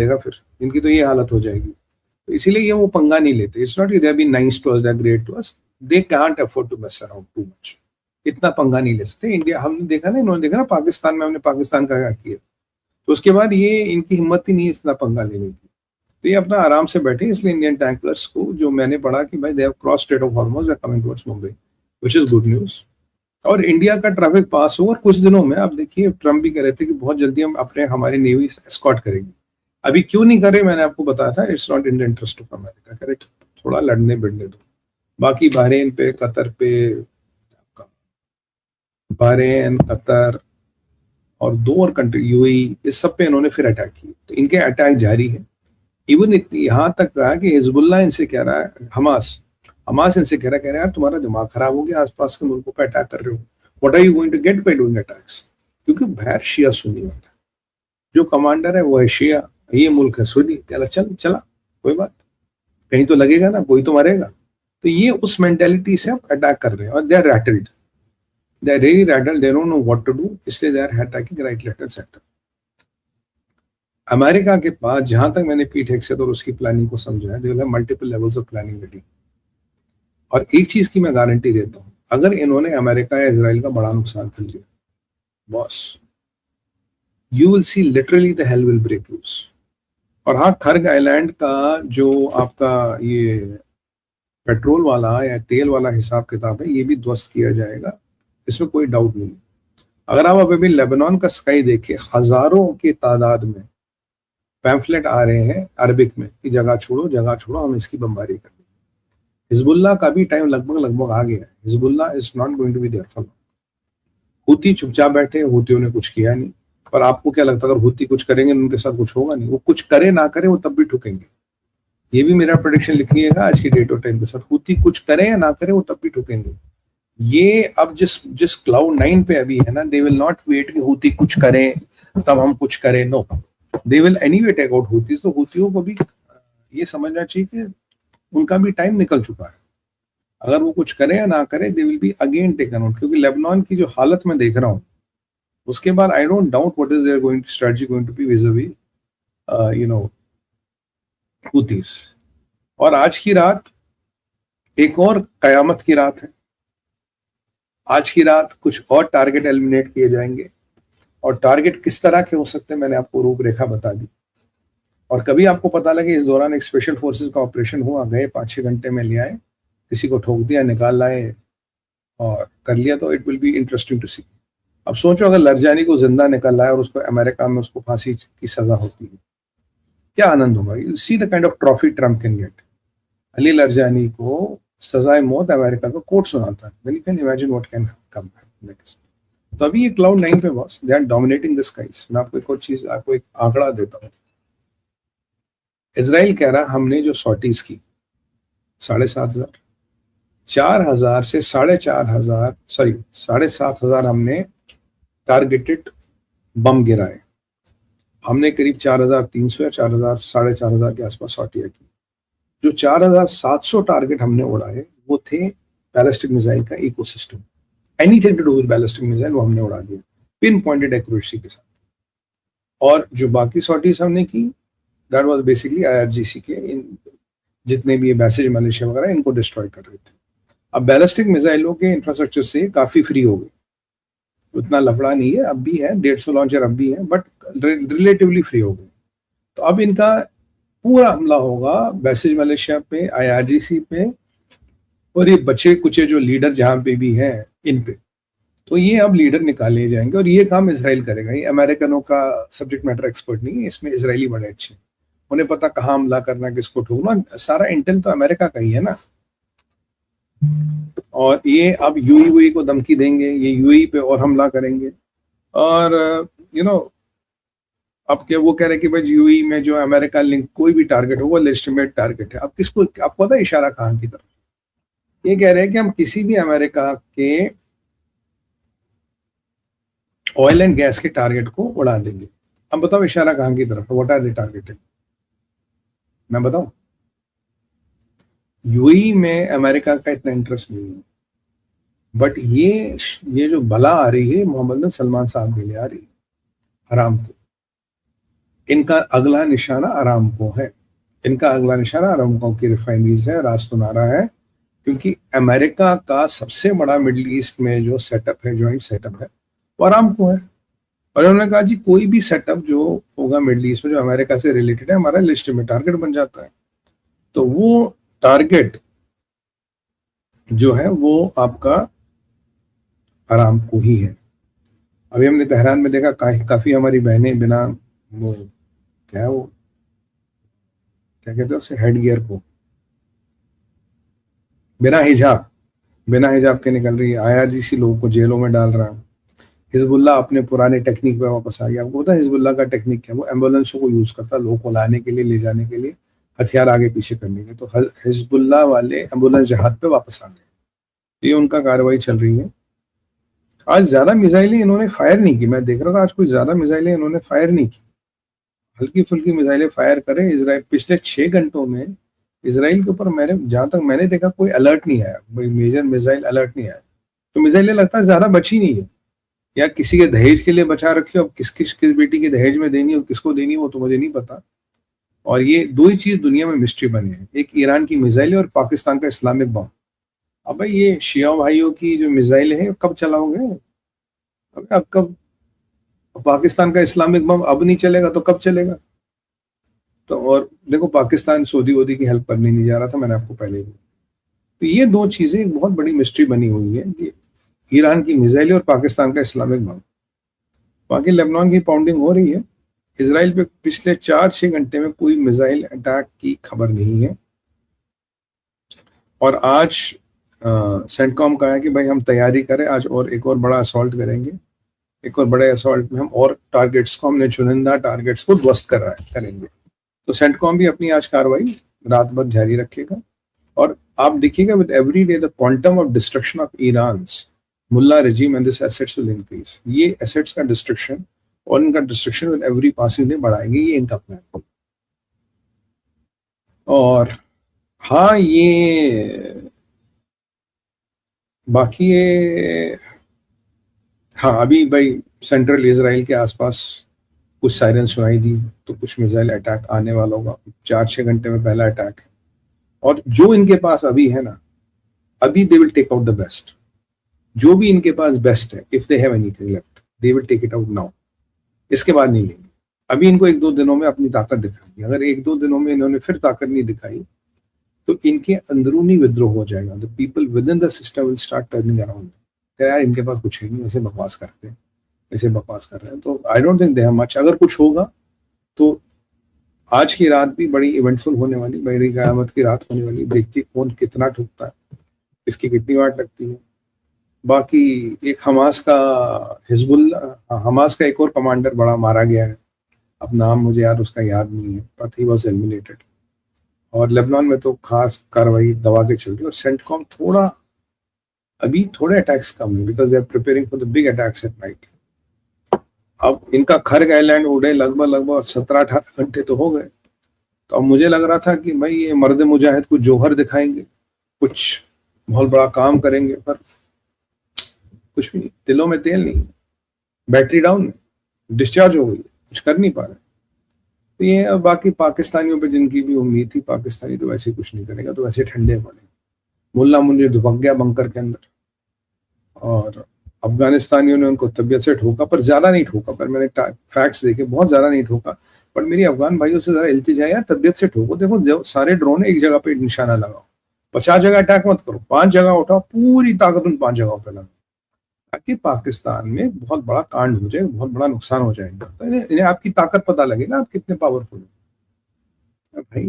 देगा, फिर इनकी तो ये हालत हो जाएगी। तो इसीलिए ये वो पंगा नहीं लेते। It's not they have been nice to us, they are great to us, they can't afford to mess around too much. इतना पंगा नहीं ले सकते। इंडिया, हमने देखा ना, इन्होंने देखा ना पाकिस्तान में, हमने पाकिस्तान का क्या किया, तो उसके बाद ये इनकी हिम्मत ही नहीं है इतना पंगा लेने की। तो ये अपना आराम से बैठे। इसलिए इंडियन टैंकर्स को जो मैंने पढ़ा कि भाई they have cross strait of Hormuz, they are coming towards Mumbai, which is good news. और इंडिया का ट्रैफिक पास हो, और कुछ दिनों में आप देखिए, ट्रम्प भी कह रहे थे कि बहुत जल्दी हम अपने हमारी नेवी एस्कॉर्ट करेंगे। अभी क्यों नहीं कर रहे, मैंने आपको बताया था, it's not in the interest of America. Correct, थोड़ा लड़ने भिड़ने दो। बाकी बहरीन पे, कतर पे, बहरीन, कतर और 2 और कंट्री यूएई, इस सब पे इन्होंने फिर अटैक किए। तो इनके अटैक जारी है। इवन यहां तक कहा कि हिजबुल्ला इनसे कह रहा है, हमास इनसे कह रहा है यार तुम्हारा दिमाग खराब हो गया, आसपास के मुल्कों पे अटैक कर रहे हो, what are you going to get by doing attacks. क्योंकि बाहर शिया सुन्नी वाला, जो कमांडर है वो है शिया, ये मुल्क है सुन्नी। चला कोई बात, कहीं तो लगेगा ना, कोई तो मरेगा। तो ये उस मेंटेलिटी से अब अटैक कर रहे हैं, और they are rattled, they are really rattled, they don't know what to do, इसलिए they are attacking right, left and centre. America के पास, जहां तक मैंने पीठ हेक्सेट और उसकी प्लानिंग को समझा है, they will have multiple levels of planning ready. और एक चीज की मैं गारंटी देता हूं, अगर इन्होंने अमेरिका या इजराइल का बड़ा नुकसान कर लिया, boss, you will see literally the hell will break loose. और हाँ, खर्ग आइलैंड का जो आपका ये पेट्रोल वाला या तेल वाला हिसाब किताब है, ये भी ध्वस्त किया जाएगा, इसमें कोई डाउट नहीं। अगर आप अभी लेबनान का स्काई देखें, हजारों की तादाद में पैम्फलेट आ रहे हैं अरबिक में कि जगह छोड़ो, हम इसकी बमबारी कर देंगे। हिजबुल्ला का भी टाइम लगभग आ गया है। Hezbollah is not going to be there for. Houthi चुपचाप बैठे, हुतियों ने कुछ किया नहीं। पर आपको क्या लगता है, अगर हुती कुछ करेंगे उनके साथ कुछ होगा नहीं? वो कुछ करे ना करे, वो तब भी ठुकेंगे। ये भी मेरा प्रेडिक्शन लिखिएगा आज की डेट और टाइम के साथ, हुती कुछ करे या ना करे, वो तब भी ठुकेंगे। ये अब जिस क्लाउड 9 पे अभी है ना, दे विल नॉट वेट कि हुती कुछ करें तब हम कुछ करें। No, they will anyway take out Houthis. तो हुतियों को भी ये समझना चाहिए कि उनका भी टाइम निकल चुका है। अगर वो कुछ करे या ना करे, they will be again taken out. क्योंकि लेबनान की जो हालत मैं देख रहा हूँ, उसके बाद I don't doubt what is their going strategy going to be vis-a-vis Houthis. और आज की रात एक और कयामत की रात है। आज की रात कुछ और टारगेट एलिमिनेट किए जाएंगे, और टारगेट किस तरह के हो सकते हैं मैंने आपको रूपरेखा बता दी। और कभी आपको पता लगे इस दौरान एक स्पेशल फोर्सेस का ऑपरेशन हुआ, गए 5-6 घंटे में ले आए, किसी को ठोक दिया, निकाल लाए और कर लिया, तो it will be interesting to see. अब सोचो अगर लरजानी को जिंदा निकाल लाए और उसको अमेरिका में उसको फांसी की सजा होती है, क्या आनंद होगा। You see the kind of trophy Trump can get. Ali Larijani को सजाए मौत अमेरिका का कोर्ट सुनाता है, then you can imagine what can come next. तो अभी ये क्लाउड 9 पे boss, they are dominating the skies. मैं आपको एक और चीज, आपको एक आंकड़ा देता हूँ। इजराइल कह रहा हमने जो सॉटीज की 7,500, 4,000 से 4,500, सॉरी 7,500 हमने टारगेटेड बम गिराए। हमने करीब 4,300 या 4,000 के आसपास सॉटियां की। जो 4,700 टारगेट हमने उड़ाए वो थे बैलिस्टिक मिसाइल का ecosystem. Anything to do with ballistic missile वो हमने उड़ा दिया पिन पॉइंटेड एक्यूरेसी के साथ। और जो बाकी सॉटीज हमने की, दैट वाज बेसिकली IRGC के इन जितने भी बैसेज मलेशिया वगैरह, इनको डिस्ट्रॉय कर रहे थे। अब बैलिस्टिक मिसाइलों के इंफ्रास्ट्रक्चर से काफी फ्री हो गए, उतना लफड़ा नहीं है, अब भी है 150 लॉन्चर अब भी है, बट रिलेटिवली फ्री हो गए। तो अब इनका पूरा हमला होगा बैसेज मलेशिया पे, IRGC पे, और ये बचे कुचे जो लीडर जहां पे भी हैं इन पे। तो ये अब लीडर निकाले जाएंगे, और ये काम इजराइल करेगा। ये अमेरिकनों का सब्जेक्ट मैटर एक्सपर्ट नहीं है, इसमें इजरायली बड़े अच्छे, उन्हें पता कहाँ हमला करना, किसको ठोकना। सारा इंटेल तो अमेरिका का ही है ना। और ये अब यूएई को धमकी देंगे, ये यूएई पे और हमला करेंगे। और अब क्या वो कह रहे हैं कि भाई यूएई में जो अमेरिका लिंक कोई भी टारगेट हो वो लेजिटिमेट टारगेट है। अब किसको, आपको पता है इशारा कहाँ की तरफ? ये कह रहे हैं कि हम किसी भी अमेरिका के ऑयल एंड गैस के टारगेट को उड़ा देंगे। अब बताओ इशारा कहाँ की तरफ है? What are the target? मैं बताऊं, यूएई में अमेरिका का इतना इंटरेस्ट नहीं है, बट ये जो बला आ रही है मोहम्मद बिन सलमान साहब के लिए आ रही है, आराम को। इनका अगला निशाना अरामको है। इनका अगला निशाना अरामको की रिफाइनरीज है, रास्तुनारा है, क्योंकि अमेरिका का सबसे बड़ा मिडिल ईस्ट में जो सेटअप है, ज्वाइंट सेटअप है, वो अरामको है। और उन्होंने कहा जी कोई भी सेटअप जो होगा मिडिल ईस्ट में जो अमेरिका से रिलेटेड है, हमारा लिस्ट में टारगेट बन जाता है। तो वो टारगेट जो है वो आपका अरामको ही है। अभी हमने तेहरान में देखा काफी हमारी बहनें बिना वो क्या है वो क्या कहते हैं उसे हेड गियर को, बिना हिजाब के निकल रही है। आईआरजीसी लोगों को जेलों में डाल रहा है। हिजबुल्लाह अपने पुराने टेक्निक पे वापस आ गया। आपको पता है हिजबुल्लाह का टेक्निक क्या है? वो एम्बुलेंसों को यूज करता है लोगों को लाने के लिए, ले जाने के लिए, हथियार आगे पीछे करने के। तो हिजबुल्लाह वाले एम्बुलेंस जहाज पे वापस आ गए। ये उनका कार्रवाई चल रही है। आज ज्यादा मिसाइलें इन्होंने फायर नहीं की, मैं देख रहा था आज कोई ज्यादा मिसाइलें इन्होंने फायर नहीं की, हल्की फुल्की मिसाइलें फायर करें। इसराइल पिछले 6 घंटों में इसराइल के ऊपर मैंने जहां तक मैंने देखा कोई अलर्ट नहीं आया, कोई मेजर मिसाइल अलर्ट नहीं आया। तो मिसाइलें लगता है ज्यादा बची नहीं है, या किसी के दहेज के लिए बचा रखी हो। अब किस बेटी के दहेज में देनी हो, किसको देनी हो, वो तो मुझे नहीं पता। और ये दो ही चीज दुनिया में मिस्ट्री बनी है, एक ईरान की मिसाइल और पाकिस्तान का इस्लामिक बम। अब भाई ये शिया भाइयों की जो मिसाइल है कब चलाओगे? अब कब पाकिस्तान का इस्लामिक बम अब नहीं चलेगा तो कब चलेगा? तो और देखो पाकिस्तान सऊदी वोदी की हेल्प करने नहीं जा रहा था, मैंने आपको पहले ही। तो ये दो चीजें एक बहुत बड़ी मिस्ट्री बनी हुई है कि ईरान की मिसाइल और पाकिस्तान का इस्लामिक बम। बाकी लेबनान की पाउंडिंग हो रही है। इसराइल पे पिछले 4-6 घंटे में कोई मिसाइल अटैक की खबर नहीं है। और आज सेंटकॉम का है कि भाई हम तैयारी करें, आज और एक और बड़ा असॉल्ट करेंगे। एक और बड़े असॉल्ट में हम और टारगेट्स को, हमने चुनिंदा टारगेट्स को ध्वस्त करेंगे। तो सेंटकॉम भी अपनी आज कार्रवाई रात भर जारी रखेगा। और आप देखिएगा with every day the quantum of destruction of Iran's mullah regime and this assets will increase। ये assets का डिस्ट्रक्शन और इनका destruction with every passing day बढ़ाएंगे, ये इनका प्लान। और हाँ ये बाकी ये हाँ अभी भाई सेंट्रल इसराइल के आसपास कुछ सायरन सुनाई दी, तो कुछ मिसाइल अटैक आने वाला होगा। 4-6 घंटे में पहला अटैक है। और जो इनके पास अभी है ना, अभी they will take out the best. जो भी इनके पास बेस्ट है, if they have anything left they will take it out now. इसके बाद नहीं लेंगे। अभी इनको 1-2 दिनों में अपनी ताकत दिखाएंगे। अगर 1-2 दिनों में इन्होंने फिर ताकत नहीं दिखाई तो इनके अंदरूनी विद्रोह हो जाएगा। The people with in the system will start turning around. यार इनके पास कुछ है नहीं, ऐसे बकवास करते हैं, ऐसे बकवास कर रहे हैं। तो I don't think they have much. अगर कुछ होगा तो आज की रात भी बड़ी इवेंटफुल होने वाली, बड़ी कयामत की रात होने वाली। देखती कौन कितना ठुकता है, किसकी कितनी वाट लगती है। बाकी एक हमास का एक और कमांडर बड़ा मारा गया है। अब नाम मुझे यार उसका याद नहीं है, बट ही वाज एलिमिनेटेड। और लेबनान में तो खास कार्रवाई दबा के चल रही है। और सेंटकॉम अभी थोड़े अटैक्स कम है, because they are preparing for the big attacks at night. अब इनका खर्ग आइलैंड उड़े लगभग 17-18 घंटे तो हो गए। तो अब मुझे लग रहा था कि भाई ये मर्द मुजाहिद कुछ जौहर दिखाएंगे, कुछ बहुत बड़ा काम करेंगे, पर कुछ भी नहीं। दिलों में तेल नहीं, बैटरी डाउन है, डिस्चार्ज हो गई, कुछ कर नहीं पा रहे। तो ये बाकी पाकिस्तानियों पे जिनकी भी उम्मीद थी, पाकिस्तानी तो वैसे कुछ नहीं करेगा, तो वैसे ठंडे पड़े। मुल्ला मुन्नी दुबक गया बंकर के अंदर। और अफगानिस्तानियों ने उनको तबियत से ठोका, पर ज्यादा नहीं ठोका। पर मैंने फैक्ट्स देखे, बहुत ज्यादा नहीं ठोका। पर मेरी अफगान भाइयों से जरा इल्तिजा है, तबियत से ठोको। देखो जो सारे ड्रोन एक जगह पे निशाना लगाओ, 50 जगह अटैक मत करो, 5 जगह उठाओ, पूरी ताकत उन 5 जगहों पे लगाओ, ताकि पाकिस्तान में बहुत बड़ा कांड हो जाए, बहुत बड़ा नुकसान हो जाएगा। तो इन्हें आपकी ताकत पता लगे ना, आप कितने पावरफुल हैं भाई।